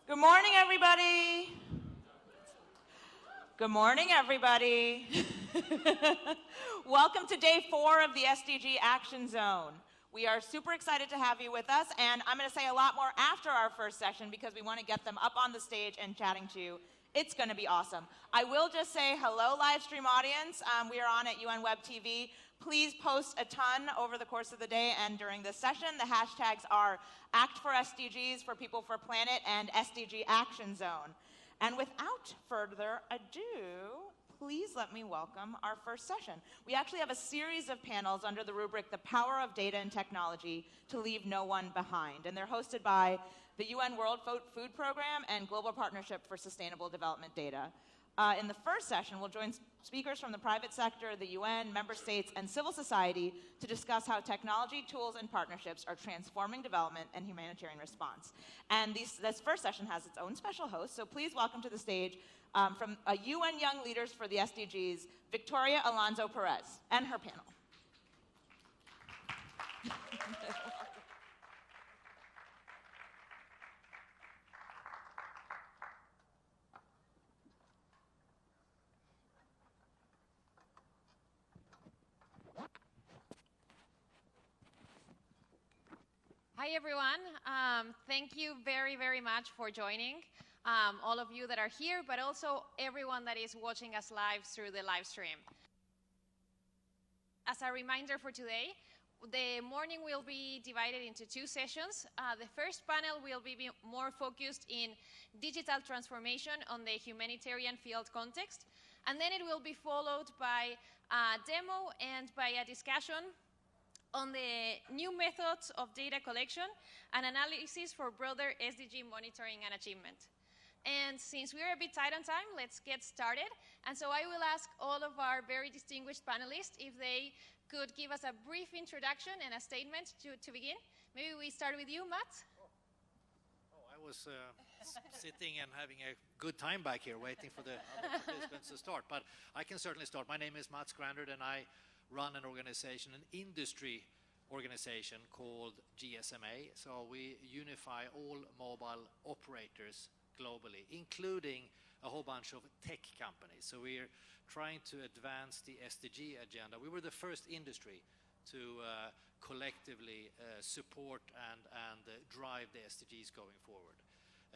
Good morning, everybody. Good morning, everybody. Welcome to day 4 of the SDG Action Zone. We are super excited to have you with us, and I'm going to say a lot more after our first session because we want to get them up on the stage and chatting to you. It's going to be awesome. I will just say hello, live stream audience. We are on at UN Web TV. Please post a ton over the course of the day and during this session. The hashtags are Act for SDGs for People for Planet and SDG Action Zone. And without further ado, please let me welcome our first session. We actually have a series of panels under the rubric The Power of Data and Technology to Leave No One Behind. And they're hosted by the UN World Food Program and Global Partnership for Sustainable Development Data. In the first session, we'll join speakers from the private sector, the UN, member states, and civil society to discuss how technology, tools, and partnerships are transforming development and humanitarian response. And this first session has its own special host, so please welcome to the stage from UN Young Leaders for the SDGs, Victoria Alonso Perez, and her panel. Hi, everyone. Thank you very, very much for joining, all of you that are here, but also everyone that is watching us live through the live stream. As a reminder for today, the morning will be divided into 2 sessions. The first panel will be more focused in digital transformation on the humanitarian field context, and then it will be followed by a demo and by a discussion on the new methods of data collection and analysis for broader SDG monitoring and achievement. And since we're a bit tight on time, let's get started. And so I will ask all of our very distinguished panelists if they could give us a brief introduction and a statement to begin. Maybe we start with you, Matt. I was sitting and having a good time back here waiting for the other participants to start. But I can certainly start. My name is Mats Grandert, and I run an organization, an industry organization called GSMA. So we unify all mobile operators globally, including a whole bunch of tech companies. So we're trying to advance the SDG agenda. We were the first industry to collectively support and drive the SDGs going forward.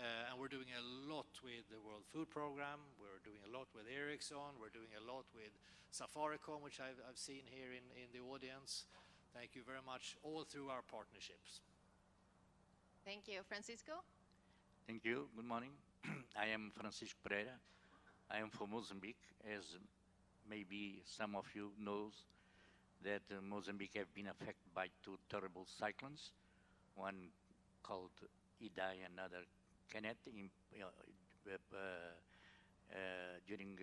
And we're doing a lot with the World Food Program. We're doing a lot with Ericsson. We're doing a lot with Safaricom, which I've seen here in the audience. Thank you very much, all through our partnerships. Thank you. Francisco? Thank you. Good morning. I am Francisco Pereira. I am from Mozambique. As maybe some of you knows that Mozambique have been affected by 2 terrible cyclones, one called Idai, another Kenneth, during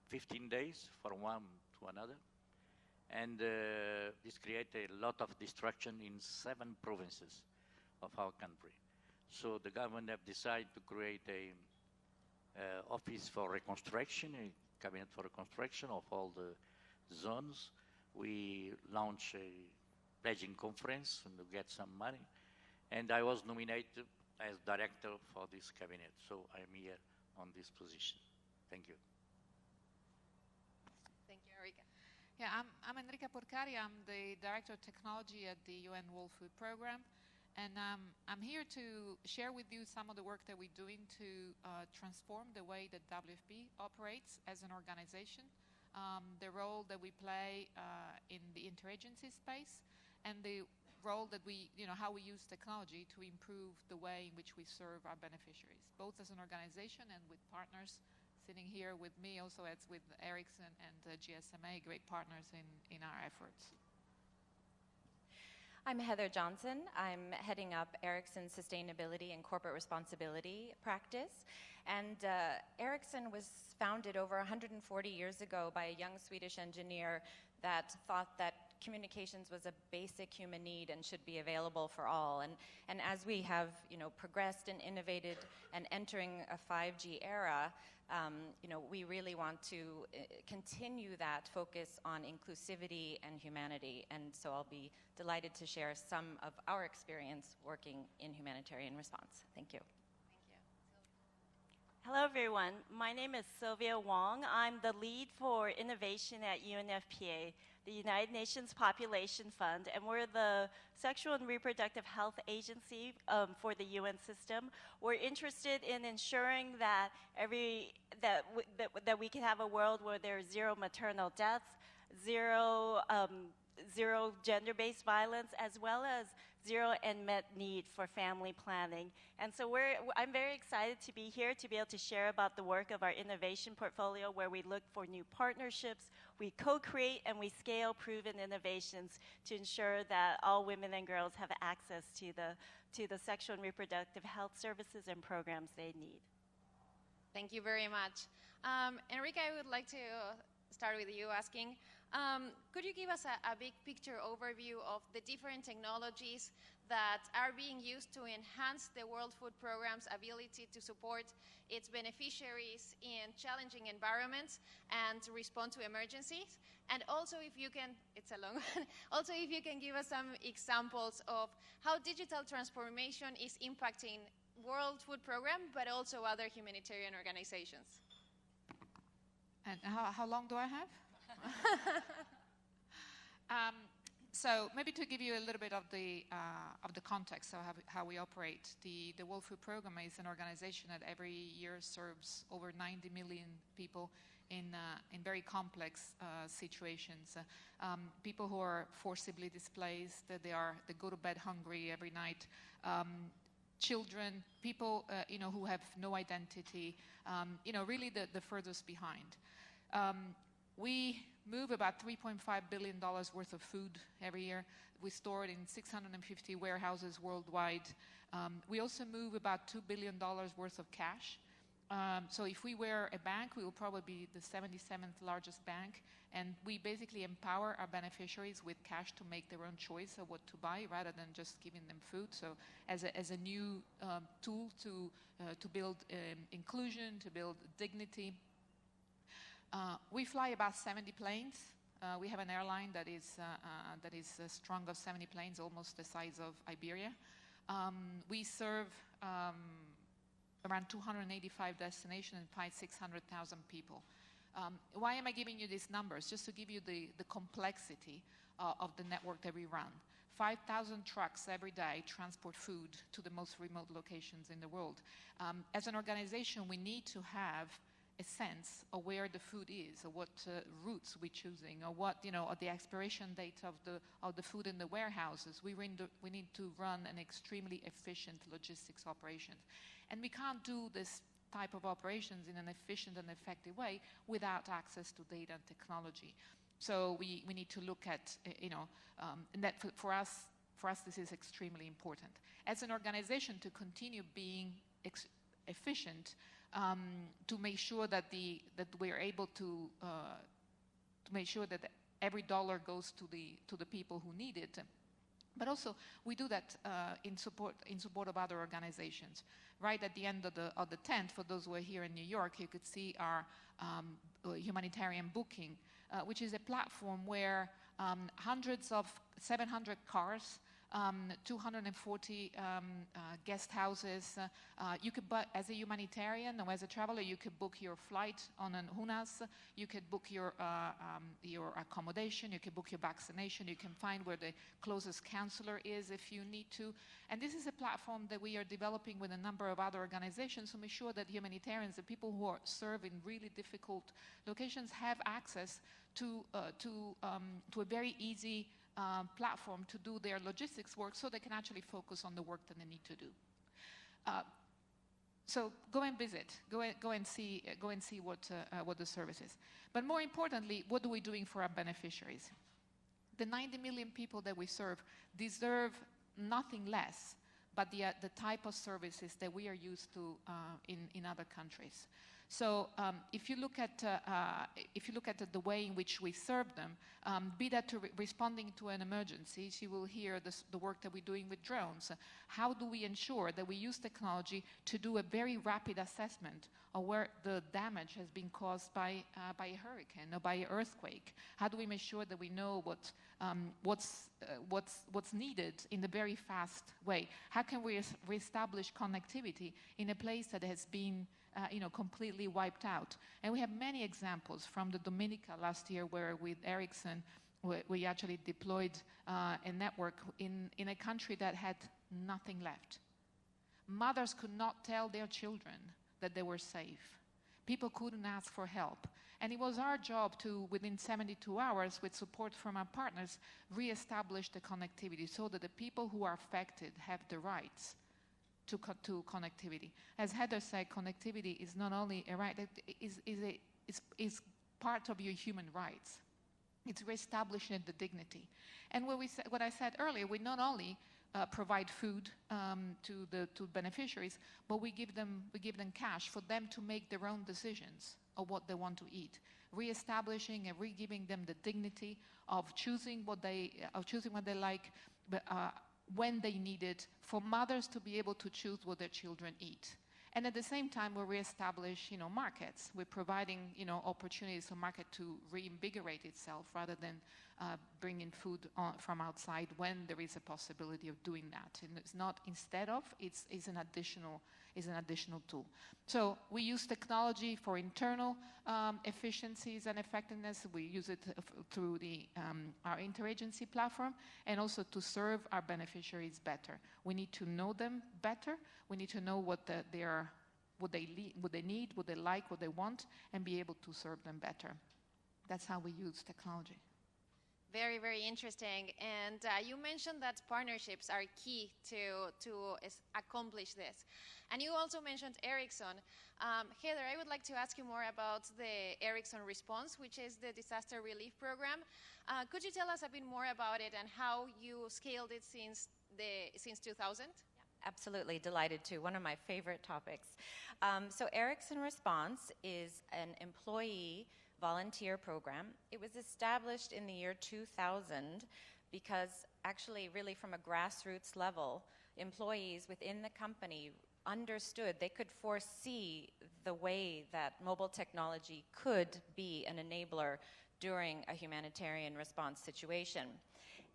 15 days from one to another. And this created a lot of destruction in 7 provinces of our country. So the government have decided to create a office for reconstruction, a cabinet for reconstruction of all the zones. We launched a pledging conference to get some money. And I was nominated as director for this cabinet. So I'm here on this position. Thank you. Thank you, Enrique. Yeah, I'm Enrique Porgari. I'm the Director of Technology at the UN World Food Program. And I'm here to share with you some of the work that we're doing to transform the way that WFP operates as an organization, the role that we play in the interagency space, and the role that how we use technology to improve the way in which we serve our beneficiaries, both as an organization and with partners sitting here with me, also as with Ericsson and GSMA, great partners in our efforts. I'm Heather Johnson. I'm heading up Ericsson's Sustainability and Corporate Responsibility practice. And Ericsson was founded over 140 years ago by a young Swedish engineer that thought that communications was a basic human need and should be available for all. And as we have progressed and innovated and entering a 5G era, we really want to continue that focus on inclusivity and humanity. And so I'll be delighted to share some of our experience working in humanitarian response. Thank you. Hello, everyone. My name is Sylvia Wong. I'm the lead for innovation at UNFPA, the United Nations Population Fund, and we're the sexual and reproductive health agency for the UN system. We're interested in ensuring that that we can have a world where there's zero maternal deaths, zero gender-based violence, as well as zero unmet need for family planning. And so I'm very excited to be here to be able to share about the work of our innovation portfolio, where we look for new partnerships, we co-create and we scale proven innovations to ensure that all women and girls have access to the sexual and reproductive health services and programs they need. Thank you very much. Enrique, I would like to start with you asking, could you give us a big picture overview of the different technologies that are being used to enhance the World Food Programme's ability to support its beneficiaries in challenging environments and to respond to emergencies? And also, if you can, it's a long one, also if you can give us some examples of how digital transformation is impacting World Food Programme, but also other humanitarian organizations. And how long do I have? So maybe to give you a little bit of the context of how we operate, the World Food Programme is an organization that every year serves over 90 million people in very complex situations. People who are forcibly displaced, they go to bed hungry every night. Children, people who have no identity, really the furthest behind. We move about $3.5 billion worth of food every year. We store it in 650 warehouses worldwide. We also move about $2 billion worth of cash. So if we were a bank, we will probably be the 77th largest bank. And we basically empower our beneficiaries with cash to make their own choice of what to buy rather than just giving them food. So as a new tool to build inclusion, to build dignity. We fly about 70 planes. We have an airline that is strong of 70 planes, almost the size of Iberia. We serve around 285 destinations and fight 600,000 people. Why am I giving you these numbers? Just to give you the complexity of the network that we run. 5,000 trucks every day transport food to the most remote locations in the world. As an organization, we need to have a sense of where the food is, or what routes we're choosing, or what or the expiration date of the food in the warehouses. We need to run an extremely efficient logistics operation, and we can't do this type of operations in an efficient and effective way without access to data and technology. So we need to look at and that for us this is extremely important as an organization to continue being efficient. To make sure that we're able to make sure that every dollar goes to the people who need it, but also we do that in support of other organizations. Right at the end of the tent, for those who are here in New York, you could see our humanitarian booking, which is a platform where 700 cars. 240 guest houses. You could, as a humanitarian or as a traveler, you could book your flight on an HUNAS. You could book your accommodation. You could book your vaccination. You can find where the closest counselor is if you need to. And this is a platform that we are developing with a number of other organizations to make sure that humanitarians, the people who serve in really difficult locations, have access to a very easy platform to do their logistics work, so they can actually focus on the work that they need to do. So go and visit, go and see what the service is. But more importantly, what are we doing for our beneficiaries? The 90 million people that we serve deserve nothing less but the type of services that we are used to in other countries. So if you look at the way in which we serve them, be that responding to an emergency, you will hear the work that we're doing with drones. How do we ensure that we use technology to do a very rapid assessment of where the damage has been caused by a hurricane or by an earthquake? How do we make sure that we know what's needed in a very fast way? How can we reestablish connectivity in a place that has been completely wiped out. And we have many examples from the Dominica last year, where with Ericsson, we actually deployed a network in a country that had nothing left. Mothers could not tell their children that they were safe. People couldn't ask for help. And it was our job to, within 72 hours, with support from our partners, reestablish the connectivity so that the people who are affected have the rights to connectivity. As Heather said, connectivity is not only a right, it is part of your human rights. It's reestablishing the dignity. And what I said earlier, we not only provide food to beneficiaries, but we give them cash for them to make their own decisions of what they want to eat, reestablishing and re-giving them the dignity of choosing what they like, but, when they need it, for mothers to be able to choose what their children eat. And at the same time, we reestablish, markets. We're providing, opportunities for market to reinvigorate itself rather than bringing food from outside when there is a possibility of doing that. And it's not instead of, it's an additional tool. So we use technology for internal efficiencies and effectiveness. We use it through our interagency platform, and also to serve our beneficiaries better. We need to know them better. We need to know what they need, what they like, what they want, and be able to serve them better. That's how we use technology. Very, very interesting. And you mentioned that partnerships are key to accomplish this. And you also mentioned Ericsson. Heather, I would like to ask you more about the Ericsson Response, which is the disaster relief program. Could you tell us a bit more about it and how you scaled it since 2000? Absolutely, delighted to. One of my favorite topics. So Ericsson Response is an employee volunteer program. It was established in the year 2000 because actually really from a grassroots level, employees within the company understood, they could foresee the way that mobile technology could be an enabler during a humanitarian response situation.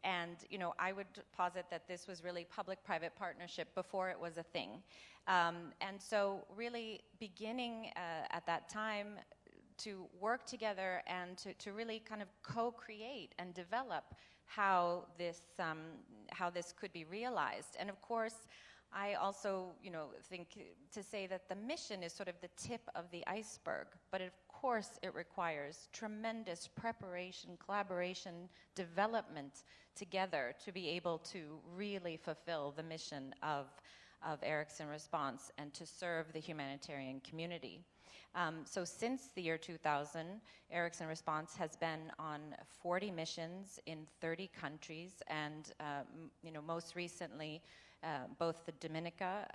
And, I would posit that this was really public-private partnership before it was a thing. And so really beginning at that time to work together and to really kind of co-create and develop how this could be realized. And of course, I also, think to say that the mission is sort of the tip of the iceberg, but of course it requires tremendous preparation, collaboration, development together to be able to really fulfill the mission of Ericsson Response and to serve the humanitarian community. So since the year 2000, Ericsson Response has been on 40 missions in 30 countries, and most recently, both the Dominica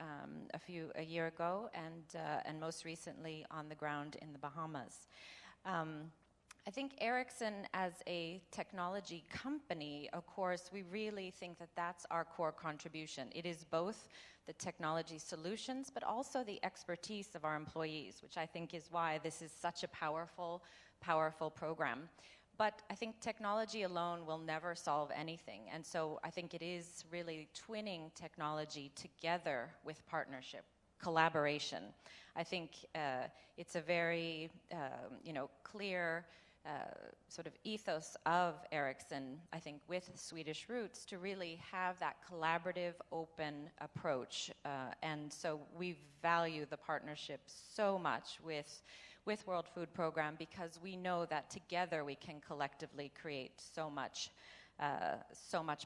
a year ago, and most recently on the ground in the Bahamas. I think Ericsson as a technology company, of course, we really think that that's our core contribution. It is both the technology solutions, but also the expertise of our employees, which I think is why this is such a powerful, powerful program. But I think technology alone will never solve anything. And so I think it is really twinning technology together with partnership, collaboration. I think it's a very, clear sort of ethos of Ericsson, I think, with Swedish roots, to really have that collaborative, open approach. And so we value the partnership so much with World Food Program, because we know that together we can collectively create so much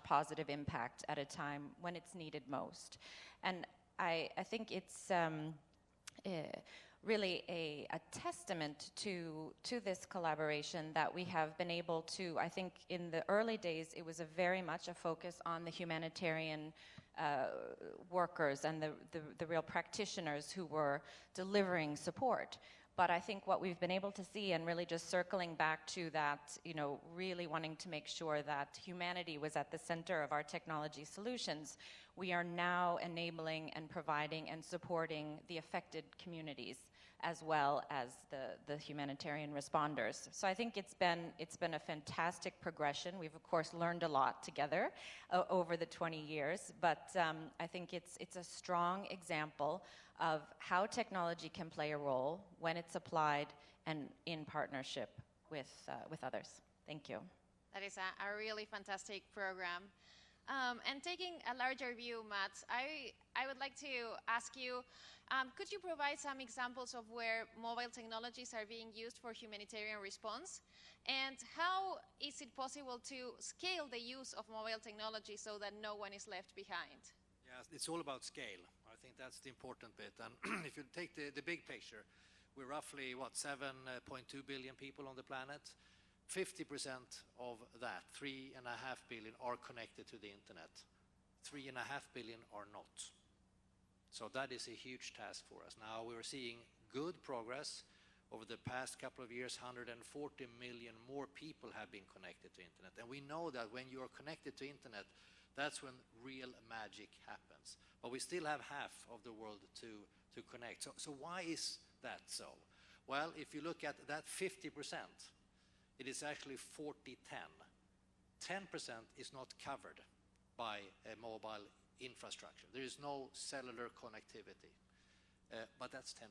positive impact at a time when it's needed most. And I think it's really a testament to this collaboration that we have been able to, I think in the early days, it was very much a focus on the humanitarian workers and the real practitioners who were delivering support. But I think what we've been able to see, and really just circling back to that, really wanting to make sure that humanity was at the center of our technology solutions, we are now enabling and providing and supporting the affected communities as well as the humanitarian responders. So I think it's been a fantastic progression. We've of course learned a lot together over the 20 years, but I think it's a strong example of how technology can play a role when it's applied and in partnership with others. Thank you. That is a really fantastic program. And taking a larger view, Matt, I would like to ask you, could you provide some examples of where mobile technologies are being used for humanitarian response? And how is it possible to scale the use of mobile technology so that no one is left behind? Yes, it's all about scale. I think that's the important bit. And if you take the big picture, we're roughly, 7.2 billion people on the planet. 50% of that, 3.5 billion, are connected to the internet. 3.5 billion are not. So that is a huge task for us. Now we're seeing good progress. Over the past couple of years, 140 million more people have been connected to internet. And we know that when you are connected to internet, that's when real magic happens. But we still have half of the world to connect. So why is that so? Well, if you look at that 50%, it is actually 40-10. 10% is not covered by a mobile infrastructure. There is no cellular connectivity, but that's 10%.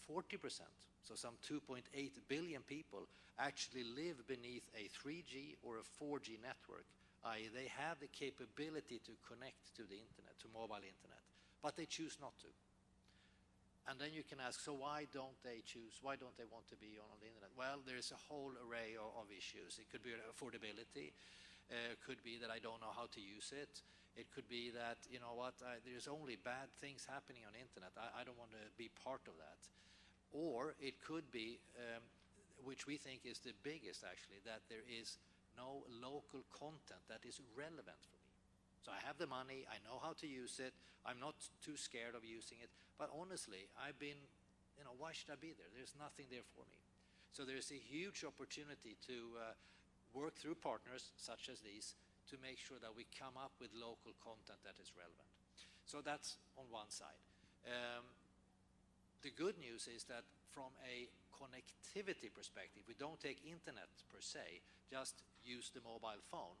40%, so some 2.8 billion people, actually live beneath a 3G or a 4G network, i.e. they have the capability to connect to the internet, to mobile internet, but they choose not to. And then you can ask, so why don't they choose? Why don't they want to be on the internet? Well, there's a whole array of issues. It could be affordability. It could be that I don't know how to use it. It could be that, there's only bad things happening on the internet. I don't want to be part of that. Or it could be, which we think is the biggest actually, that there is no local content that is relevant for me. So I have the money, I know how to use it, I'm not too scared of using it, but honestly, I've been, why should I be there? There's nothing there for me. So there's a huge opportunity to work through partners such as these to make sure that we come up with local content that is relevant. So that's on one side. The good news is that from a connectivity perspective, we don't take internet per se, just use the mobile phone.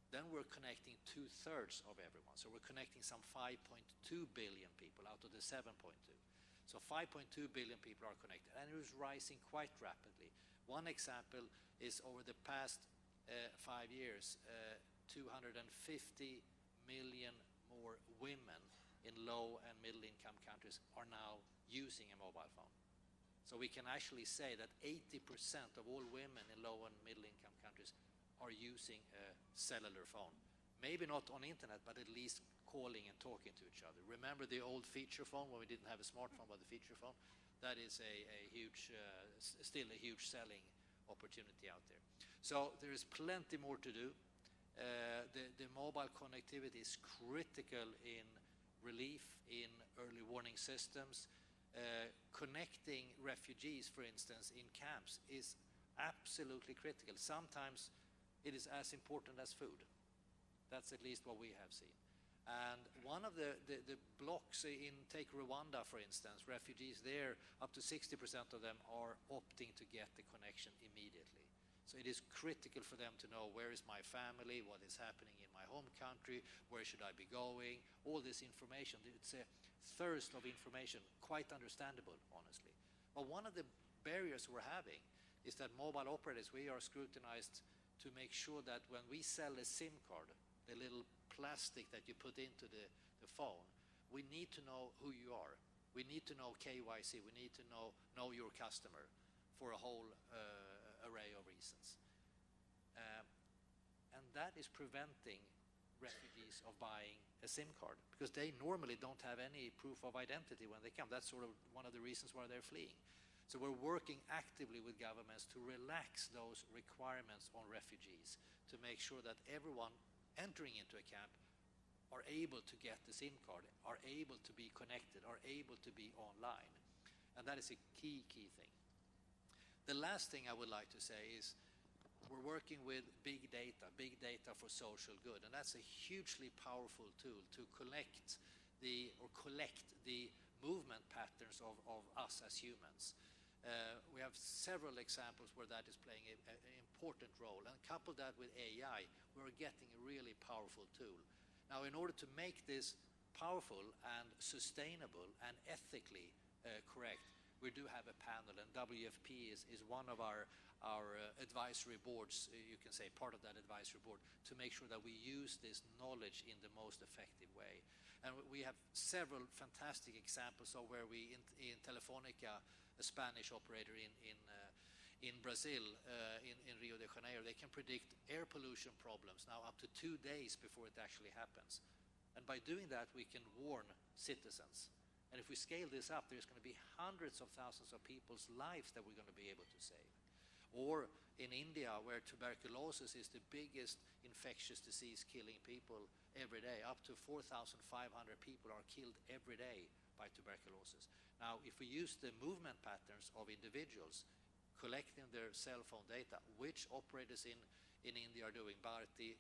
Then we're connecting 2/3 of everyone. So we're connecting some 5.2 billion people out of the 7.2. So 5.2 billion people are connected, and it is rising quite rapidly. One example is over the past 5 years, 250 million more women in low and middle income countries are now using a mobile phone. So we can actually say that 80% of all women in low and middle income countries are using a cellular phone. Maybe not on internet, but at least calling and talking to each other. Remember the old feature phone when we didn't have a smartphone, but the feature phone? That is still a huge selling opportunity out there. So there is plenty more to do. The mobile connectivity is critical in relief, in early warning systems. Connecting refugees, for instance, in camps is absolutely critical. Sometimes it is as important as food. That's at least what we have seen. And one of the blocks take Rwanda, for instance, refugees there, up to 60% of them are opting to get the connection immediately. So it is critical for them to know, where is my family, what is happening in my home country, where should I be going, all this information. It's a thirst of information, quite understandable, honestly. But one of the barriers we're having is that mobile operators, we are scrutinized to make sure that when we sell a SIM card, the little plastic that you put into the phone, we need to know who you are. We need to know KYC. We need to know your customer for a whole array of reasons. And that is preventing refugees of buying a SIM card, because they normally don't have any proof of identity when they come. That's sort of one of the reasons why they're fleeing. So we're working actively with governments to relax those requirements on refugees, to make sure that everyone entering into a camp are able to get the SIM card, are able to be connected, are able to be online. And that is a key thing. The last thing I would like to say is we're working with big data for social good, and that's a hugely powerful tool to collect the movement patterns of us as humans. We have several examples where that is playing an important role. And couple that with AI, we're getting a really powerful tool. Now, in order to make this powerful and sustainable and ethically correct, we do have a panel, and WFP is one of our advisory boards, you can say part of that advisory board, to make sure that we use this knowledge in the most effective way. And we have several fantastic examples of where we, in Telefonica, a Spanish operator in Brazil, in Rio de Janeiro, they can predict air pollution problems now up to 2 days before it actually happens. And by doing that, we can warn citizens. And if we scale this up, there's going to be hundreds of thousands of people's lives that we're going to be able to save. Or in India, where tuberculosis is the biggest infectious disease killing people every day, up to 4,500 people are killed every day by tuberculosis. Now, if we use the movement patterns of individuals, collecting their cell phone data, which operators in India are doing, Bharti,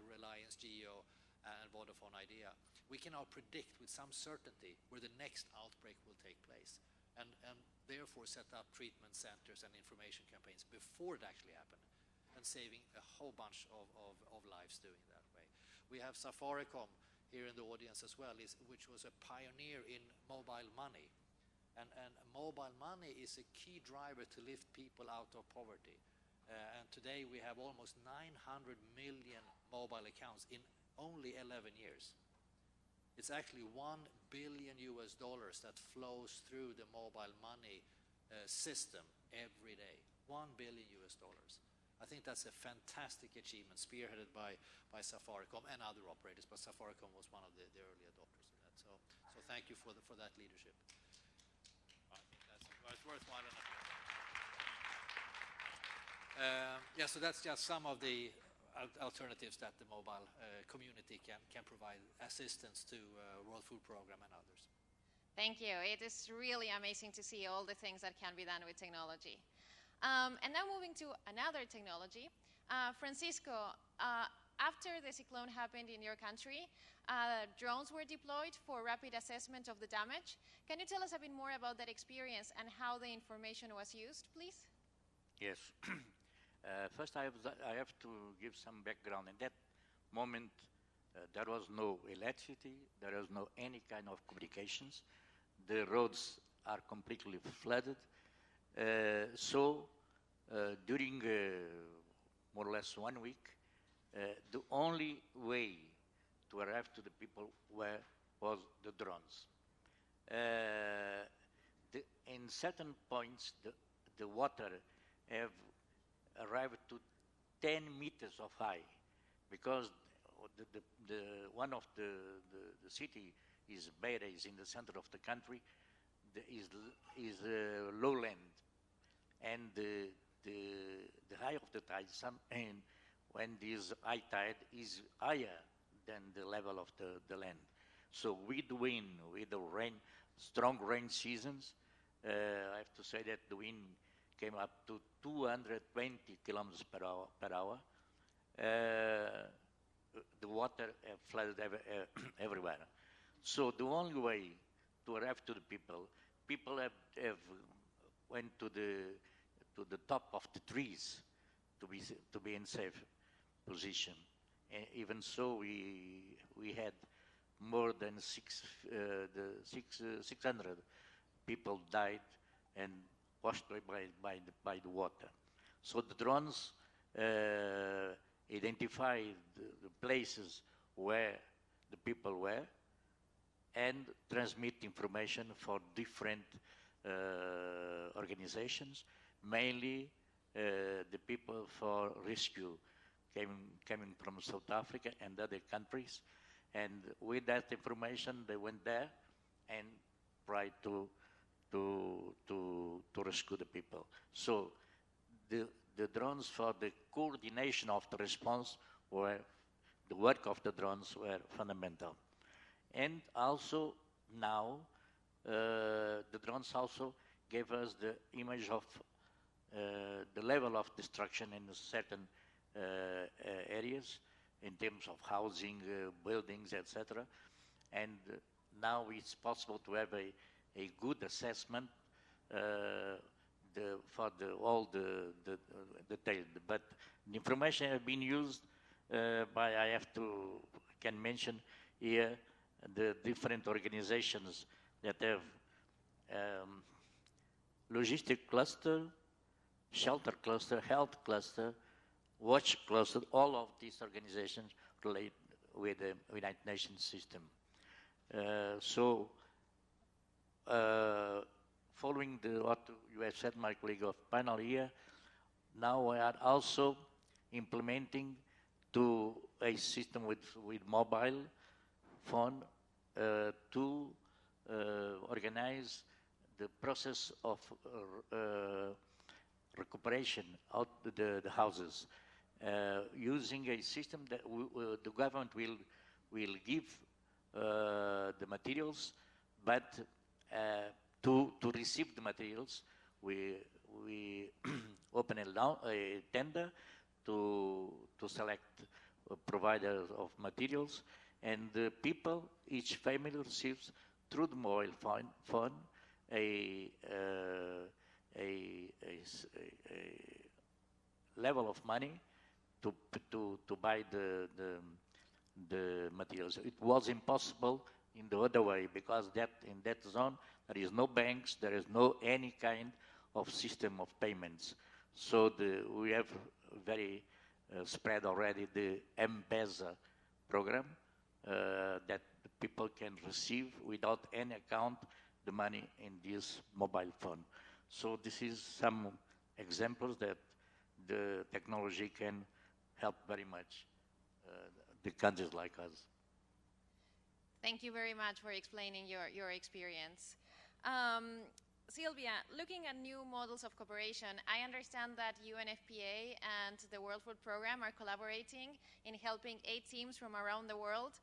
Reliance Jio, and Vodafone Idea, we can now predict with some certainty where the next outbreak will take place, and therefore set up treatment centers and information campaigns before it actually happened, and saving a whole bunch of lives doing that way. We have Safaricom here in the audience as well, which was a pioneer in mobile money. And mobile money is a key driver to lift people out of poverty. And today we have almost 900 million mobile accounts in only 11 years. It's actually $1 billion that flows through the mobile money system every day. $1 billion. I think that's a fantastic achievement, spearheaded by Safaricom and other operators, but Safaricom was one of the early adopters of that. So thank you for that leadership. I think that's worthwhile. Yeah, so that's just some of the alternatives that the mobile community can provide assistance to World Food Program and others. Thank you. It is really amazing to see all the things that can be done with technology. And now moving to another technology. Francisco, after the cyclone happened in your country, drones were deployed for rapid assessment of the damage. Can you tell us a bit more about that experience and how the information was used, please? Yes. First, I have to give some background. In that moment, there was no electricity, there was no any kind of communications. The roads are completely flooded. So during more or less 1 week, the only way to arrive to the people was the drones. In certain points, the water have arrived to 10 meters of high, because one of the city is Beira, is in the center of the country, is lowland, and the high of the tide, and when this high tide is higher than the level of the land. So with the wind, with the rain, strong rain seasons, I have to say that the wind came up to 220 kilometers per hour. The water flooded everywhere. So the only way to arrive to the people have went to the top of the trees to be in safe position. And even so, we had more than 600 people died and washed away by the water. So the drones identified the places where the people were and transmit information for different organizations, mainly the people for rescue coming from South Africa and other countries. And with that information, they went there and tried to rescue the people. So the drones, for the coordination of the response, the work of the drones were fundamental. And also now, the drones also gave us the image of the level of destruction in certain areas, in terms of housing, buildings, etc. And now it's possible to have a good assessment for all the detail. But the information have been used by, can mention here the different organizations that have logistic cluster, shelter cluster, health cluster, watch cluster, all of these organizations relate with the United Nations system. Following what you have said, my colleague of panel here, now we are also implementing to a system with mobile phone to organize the process of recuperation out the houses using a system that the government will give the materials, but to receive the materials, we open a tender to select a provider of materials, and the people, each family receives through the mobile phone a level of money to buy the materials. It was impossible in the other way because in that zone there is no banks, there is no any kind of system of payments. So we have very spread already the M-Pesa program that the people can receive without any account the money in this mobile phone. So this is some examples that the technology can help very much the countries like us. Thank you very much for explaining your experience. Sylvia, looking at new models of cooperation, I understand that UNFPA and the World Food Programme are collaborating in helping 8 teams from around the world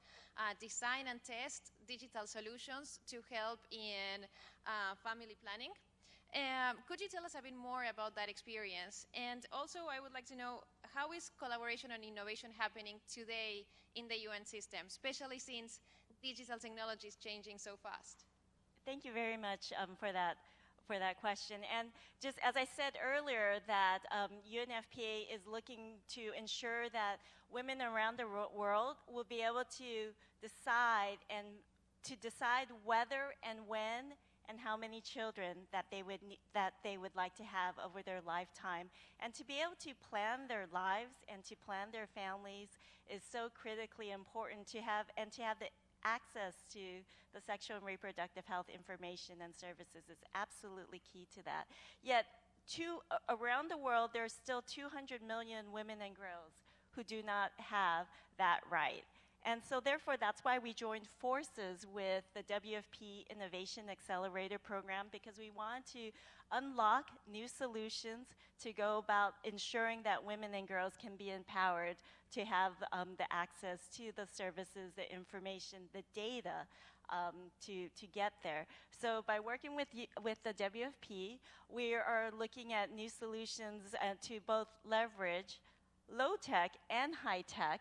design and test digital solutions to help in family planning. Could you tell us a bit more about that experience? And also, I would like to know, how is collaboration and innovation happening today in the UN system, especially since digital technology is changing so fast? Thank you very much for that question. And just as I said earlier, that UNFPA is looking to ensure that women around the world will be able to decide whether and when and how many children that they would like to have over their lifetime. And to be able to plan their lives and to plan their families is so critically important to have the access to the sexual and reproductive health information and services is absolutely key to that. Yet, around the world, there's still 200 million women and girls who do not have that right. And so therefore, that's why we joined forces with the WFP Innovation Accelerator Program, because we want to unlock new solutions to go about ensuring that women and girls can be empowered to have the access to the services, the information, the data to get there. So by working with the WFP, we are looking at new solutions to both leverage low-tech and high-tech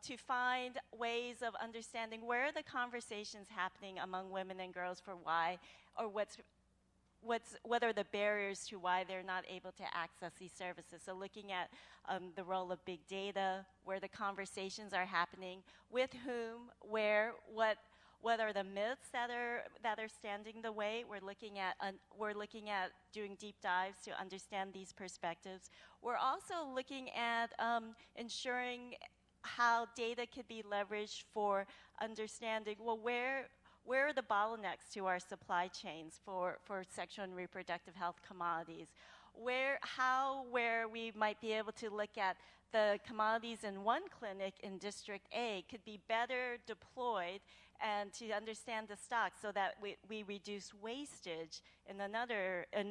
to find ways of understanding where are the conversations happening among women and girls for why, or what are the barriers to why they're not able to access these services. So looking at the role of big data, where the conversations are happening, with whom, where, what are the myths that are standing the way. We're looking at doing deep dives to understand these perspectives. We're also looking at ensuring how data could be leveraged for understanding, well, where are the bottlenecks to our supply chains for sexual and reproductive health commodities? Where we might be able to look at the commodities in one clinic in District A could be better deployed and to understand the stock so that we reduce wastage in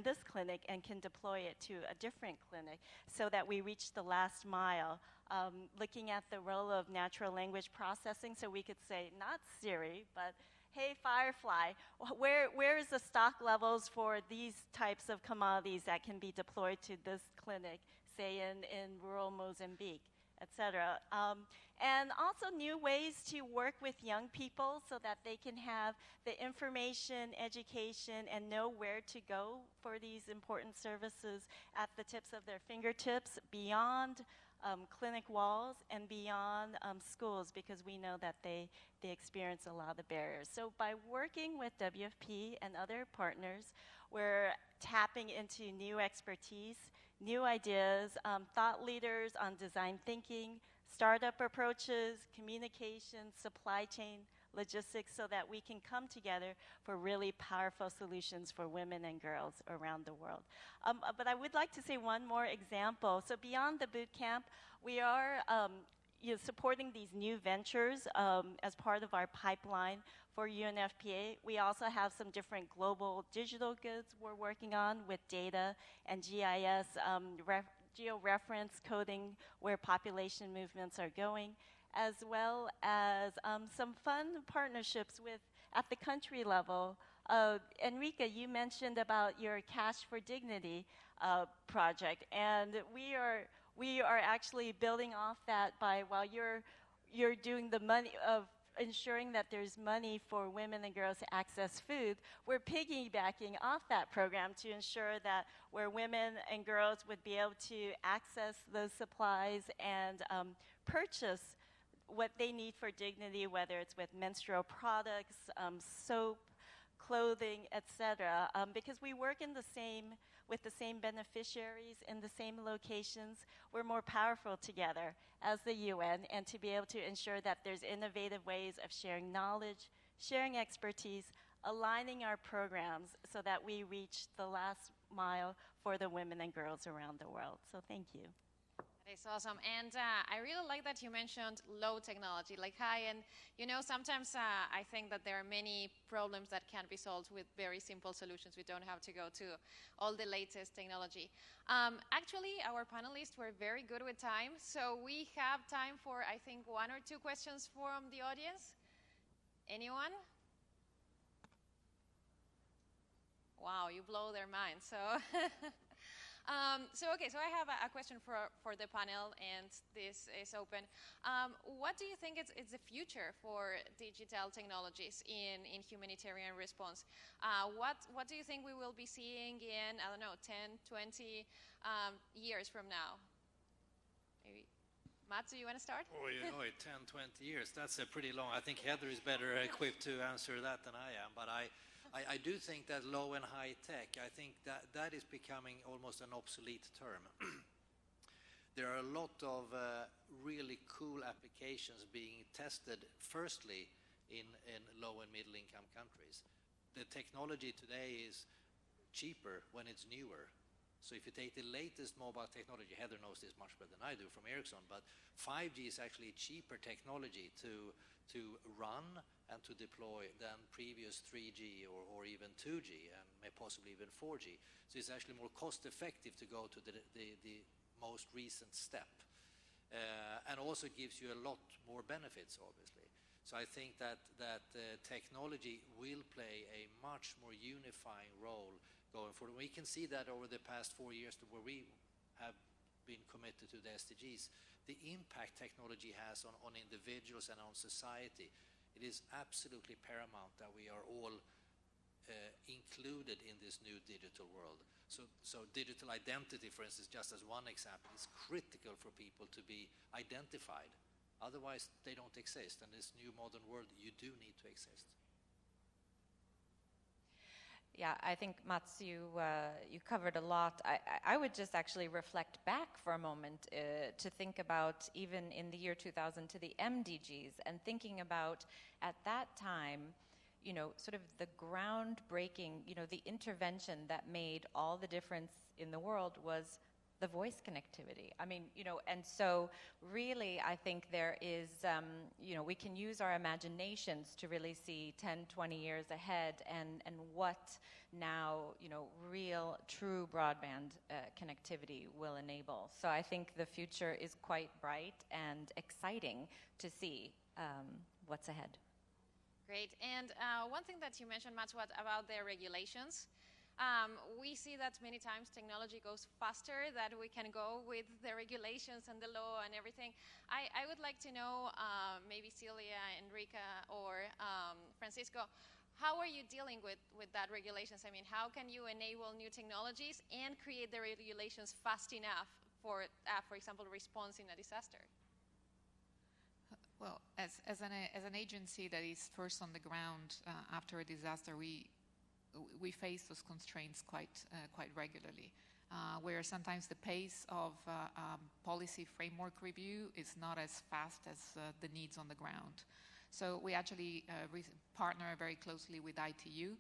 this clinic and can deploy it to a different clinic so that we reach the last mile. Looking at the role of natural language processing, so we could say, not Siri, but hey, Firefly, where is the stock levels for these types of commodities that can be deployed to this clinic, say in rural Mozambique? etc. And also new ways to work with young people so that they can have the information, education, and know where to go for these important services at the tips of their fingertips beyond clinic walls and beyond schools, because we know that they experience a lot of barriers. So by working with WFP and other partners, we're tapping into new expertise, new ideas, thought leaders on design thinking, startup approaches, communication, supply chain, logistics, so that we can come together for really powerful solutions for women and girls around the world. But I would like to say one more example. So beyond the boot camp, we are supporting these new ventures as part of our pipeline for UNFPA. We also have some different global digital goods we're working on with data and GIS, georeference coding where population movements are going, as well as some fun partnerships with at the country level. Enrique, you mentioned about your Cash for Dignity project, and we are actually building off that by, while you're doing the money of ensuring that there's money for women and girls to access food, we're piggybacking off that program to ensure that where women and girls would be able to access those supplies and purchase what they need for dignity, whether it's with menstrual products, soap, clothing, etc. Because we work with the same beneficiaries in the same locations, we're more powerful together as the UN, and to be able to ensure that there's innovative ways of sharing knowledge, sharing expertise, aligning our programs so that we reach the last mile for the women and girls around the world. So thank you. It's awesome. And I really like that you mentioned low technology, like high. And, sometimes I think that there are many problems that can be solved with very simple solutions. We don't have to go to all the latest technology. Actually, our panelists were very good with time. So we have time for, I think, 1 or 2 questions from the audience. Anyone? Wow, you blow their minds. So... So I have a question for the panel, and this is open. What do you think is the future for digital technologies in humanitarian response? What do you think we will be seeing in, 10, 20 years from now? Maybe. Matsu, you want to start? 10, 20 years, that's pretty long. I think Heather is better equipped to answer that than I am, but I do think that low and high tech, I think that is becoming almost an obsolete term. There are a lot of really cool applications being tested, firstly, in low and middle income countries. The technology today is cheaper when it's newer. So if you take the latest mobile technology, Heather knows this much better than I do from Ericsson, but 5G is actually cheaper technology to run and to deploy than previous 3G or even 2G and possibly even 4G. So it's actually more cost effective to go to the most recent step, and also gives you a lot more benefits, obviously. So I think that technology will play a much more unifying role going forward. We can see that over the past 4 years where we have been committed to the SDGs, the impact technology has on individuals and on society. It is absolutely paramount that we are all included in this new digital world. So digital identity, for instance, just as one example, is critical for people to be identified. Otherwise, they don't exist. In this new modern world, you do need to exist. Yeah, I think, Mats, you covered a lot. I would just actually reflect back for a moment to think about even in the year 2000 to the MDGs, and thinking about at that time, sort of the groundbreaking, the intervention that made all the difference in the world was the voice connectivity. I mean, and so really I think there is, we can use our imaginations to really see 10, 20 years ahead and what now, real, true broadband connectivity will enable. So I think the future is quite bright and exciting to see what's ahead. Great. And one thing that you mentioned, Mats, about the regulations. We see that many times technology goes faster that we can go with the regulations and the law and everything. I would like to know, maybe Celia, Enrica, or Francisco, how are you dealing with that regulations? I mean, how can you enable new technologies and create the regulations fast enough for example, response in a disaster? Well, as an agency that is first on the ground after a disaster, we face those constraints quite regularly, where sometimes the pace of policy framework review is not as fast as the needs on the ground. So we actually partner very closely with ITU,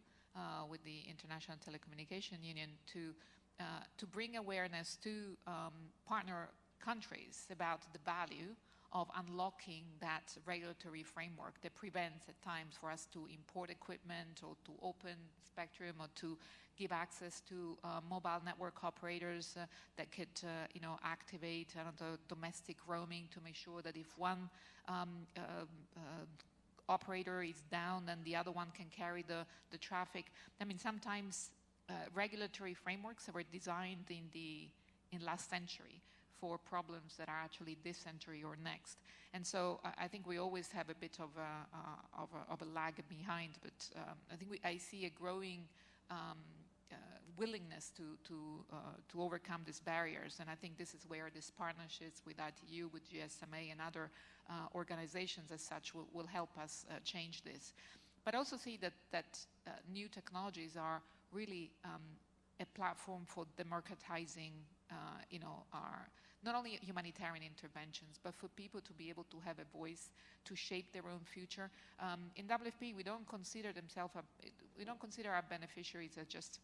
with the International Telecommunication Union, to bring awareness to partner countries about the value of unlocking that regulatory framework that prevents at times for us to import equipment or to open spectrum or to give access to mobile network operators that could activate domestic roaming to make sure that if one operator is down, then the other one can carry the traffic. I mean, sometimes regulatory frameworks were designed in last century for problems that are actually this century or next. And so I think we always have a bit of a lag behind, but I see a growing willingness to overcome these barriers. And I think this is where these partnerships with ITU, with GSMA, and other organizations as such will help us change this. But also see that new technologies are really a platform for democratizing, our not only humanitarian interventions, but for people to be able to have a voice to shape their own future. In WFP, we don't consider our beneficiaries as just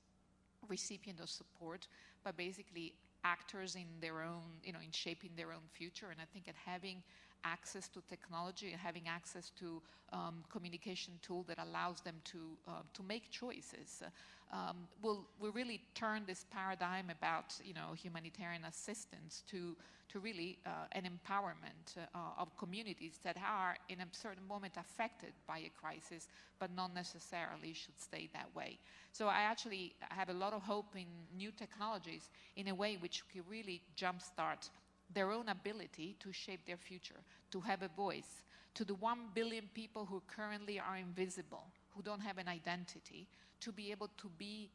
recipient of support, but basically actors in their own, in shaping their own future. And I think that having access to technology and having access to communication tool that allows them to make choices will really turn this paradigm about humanitarian assistance to really an empowerment of communities that are in a certain moment affected by a crisis, but not necessarily should stay that way. So I actually have a lot of hope in new technologies in a way which can really jumpstart their own ability to shape their future, to have a voice, to the 1 billion people who currently are invisible, who don't have an identity, to be able to be,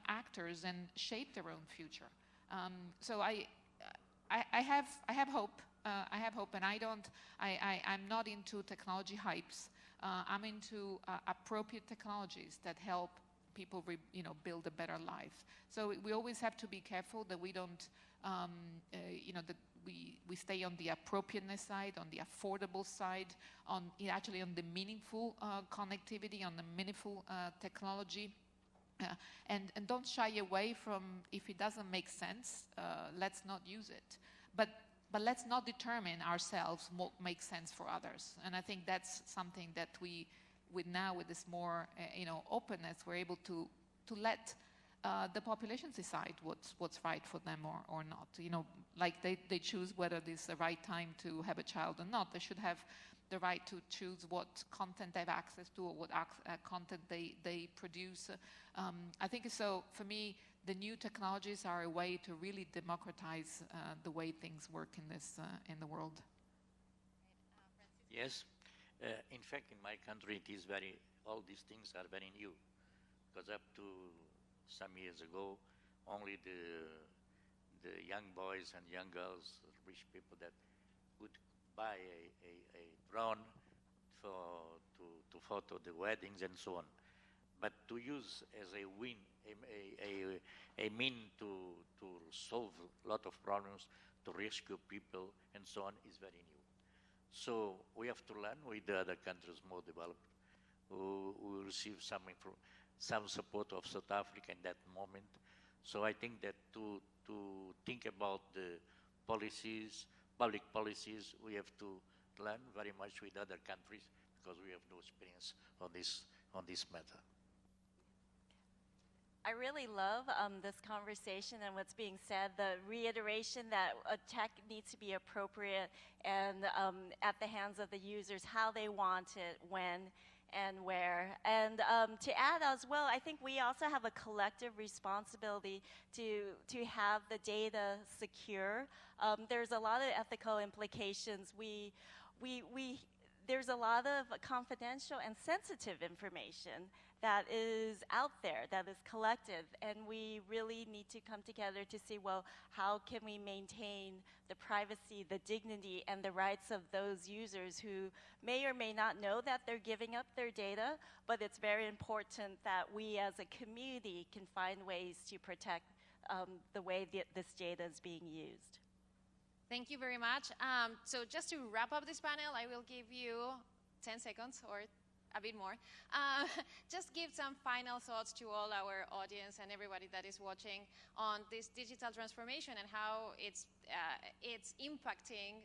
actors and shape their own future. So I have hope. I have hope, and I'm not into technology hypes. I'm into appropriate technologies that help people, build a better life. So we always have to be careful that we don't, that we stay on the appropriateness side, on the affordable side, on the meaningful connectivity, on the meaningful technology, and don't shy away from, if it doesn't make sense, let's not use it. But let's not determine ourselves what makes sense for others. And I think that's something that with this more, openness, we're able to let the population decide what's right for them or not. Like they choose whether this is the right time to have a child or not. They should have the right to choose what content they have access to or what content they produce. I think so. For me, the new technologies are a way to really democratize the way things work in the world. Yes. In fact, in my country, all these things are very new, because up to some years ago, only the young boys and young girls, rich people, that would buy a drone to photo the weddings and so on. But to use as a mean to solve a lot of problems, to rescue people and so on, is very new. So we have to learn with the other countries more developed, who receive some support of South Africa in that moment. So I think that to think about the policies, public policies, we have to learn very much with other countries, because we have no experience on this matter. I really love this conversation and what's being said, the reiteration that tech needs to be appropriate and at the hands of the users, how they want it, when, and where. And to add as well, I think we also have a collective responsibility to have the data secure. There's a lot of ethical implications. There's a lot of confidential and sensitive information that is out there, that is collected, and we really need to come together to see, well, how can we maintain the privacy, the dignity, and the rights of those users who may or may not know that they're giving up their data, but it's very important that we as a community can find ways to protect the way this data is being used. Thank you very much. So just to wrap up this panel, I will give you 10 seconds or a bit more. Just give some final thoughts to all our audience and everybody that is watching on this digital transformation and how it's impacting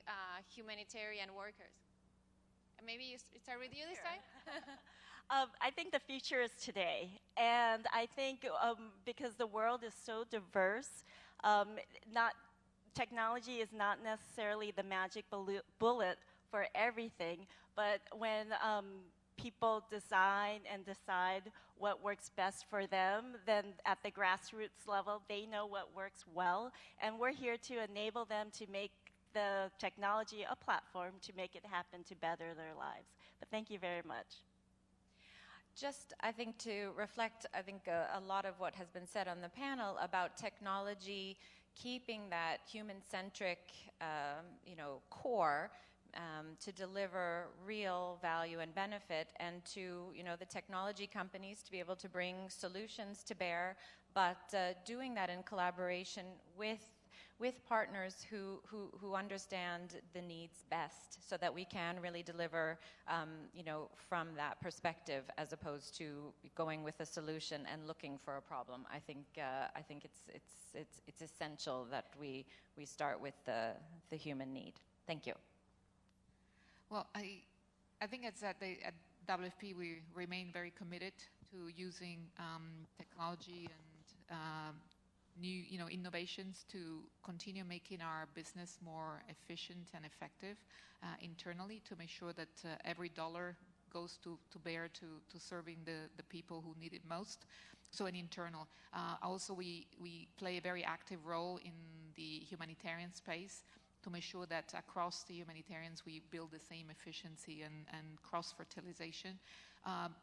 humanitarian workers. Maybe you start with you this time? I think the future is today. And I think because the world is so diverse, technology is not necessarily the magic bullet for everything, but when people design and decide what works best for them, then at the grassroots level, they know what works well, and we're here to enable them to make the technology a platform to make it happen to better their lives. But thank you very much. Just, I think, to reflect, I think, a lot of what has been said on the panel about technology keeping that human-centric, core to deliver real value and benefit, and to, the technology companies to be able to bring solutions to bear, but doing that in collaboration with partners who understand the needs best, so that we can really deliver, from that perspective, as opposed to going with a solution and looking for a problem. I think it's essential that we start with the human need. Thank you. Well, I think it's at WFP we remain very committed to using technology and new innovations to continue making our business more efficient and effective internally, to make sure that every dollar goes to bear to serving the people who need it most. So an internal. Also, we play a very active role in the humanitarian space to make sure that across the humanitarians we build the same efficiency and cross-fertilization.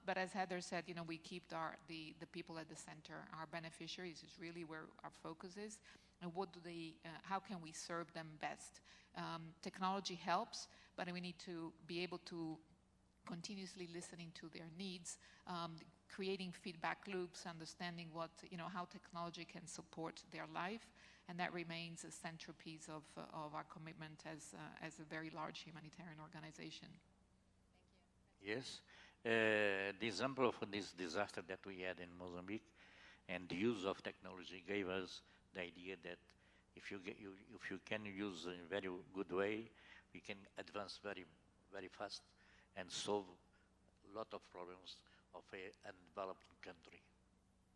But as Heather said, we keep the people at the center. Our beneficiaries is really where our focus is, and how can we serve them best? Technology helps, but we need to be able to continuously listening to their needs, creating feedback loops, understanding how technology can support their life, and that remains a centerpiece of our commitment as a very large humanitarian organization. Thank you. Yes. The example of this disaster that we had in Mozambique and the use of technology gave us the idea that if you can use in a very good way, we can advance very, very fast and solve a lot of problems of a developing country.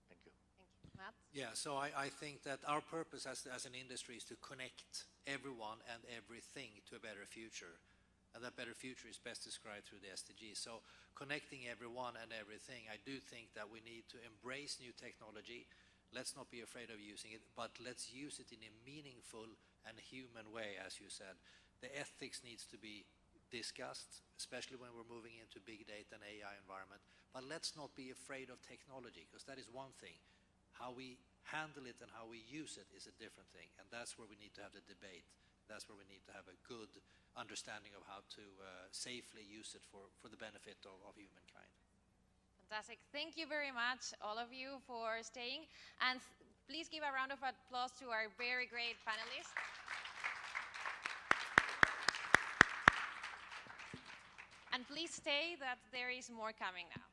Thank you. Thank you. Matt? Yeah, so I think that our purpose as an industry is to connect everyone and everything to a better future. And that better future is best described through the SDGs. So connecting everyone and everything, I do think that we need to embrace new technology. Let's not be afraid of using it, but let's use it in a meaningful and human way, as you said. The ethics needs to be discussed, especially when we're moving into big data and AI environment. But let's not be afraid of technology, because that is one thing. How we handle it and how we use it is a different thing. And that's where we need to have the debate. That's where we need to have a good understanding of how to safely use it for the benefit of humankind. Fantastic. Thank you very much, all of you, for staying. And please give a round of applause to our very great panelists. And please stay, that there is more coming now.